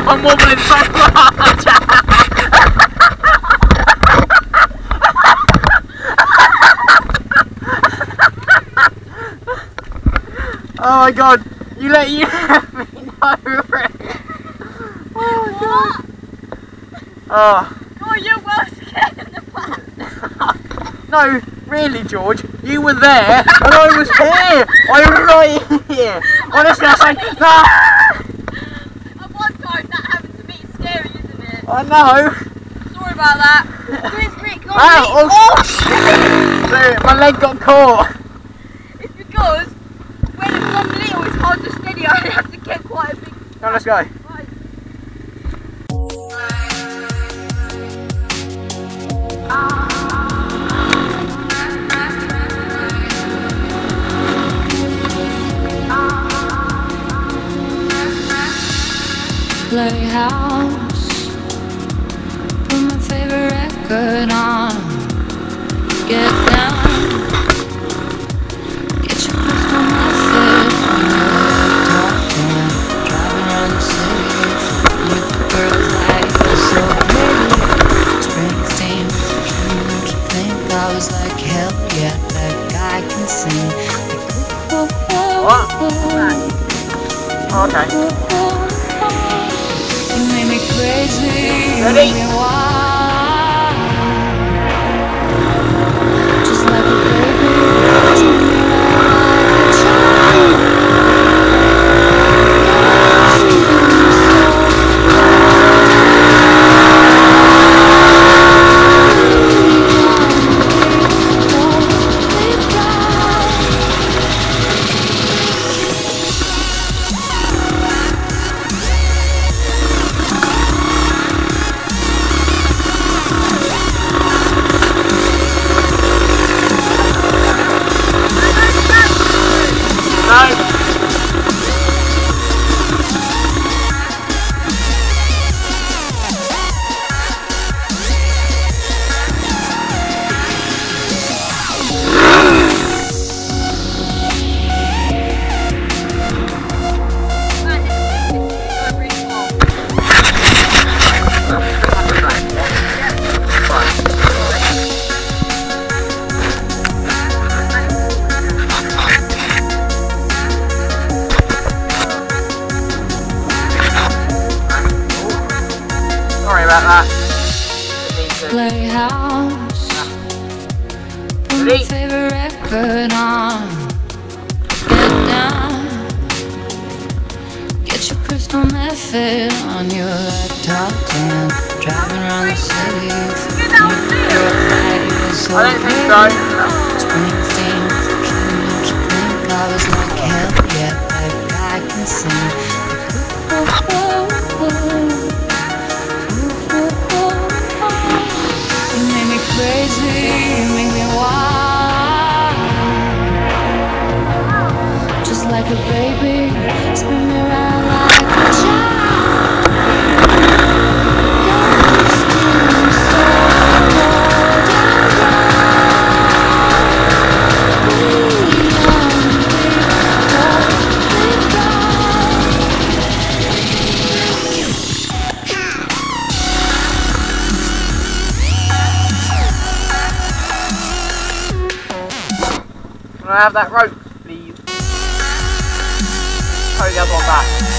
I'm wobbling so much. Oh my god, you let me know. Oh my god. Oh. Oh, you're well scared in the back. No, really, George, you were there and I was here. I was right here. Honestly, I was like, no. At one time that happened to me. It's scary, isn't it? I know. Sorry about that. Chris, Rick, go on, Ow, Rick. oh shit! So, my leg got caught. It's because when it's not little, it's hard to steady. I have to get quite a big. Come on, let's go. Right. Playhouse, put my favorite record on. Get down, get your crystal method on your top down. Driving around the city with the girls like you're so pretty. Springsteen, don't you think I was like hell yeah, that guy can sing. What? Okay. You made me crazy, Ready? made me wild. Just like a baby, spin me around like a child. Sorry about that. Playhouse, put my favorite record on. Get down, get your crystal method on your laptop and driving around the city. I don't think so. Springsteen, don't you think I was like hell yeah, that guy can sing. You made me crazy, you make me wild. Just like a baby, spin me around like a child. Your skin so cold and Can I have that rope, please? Oh, the other one back.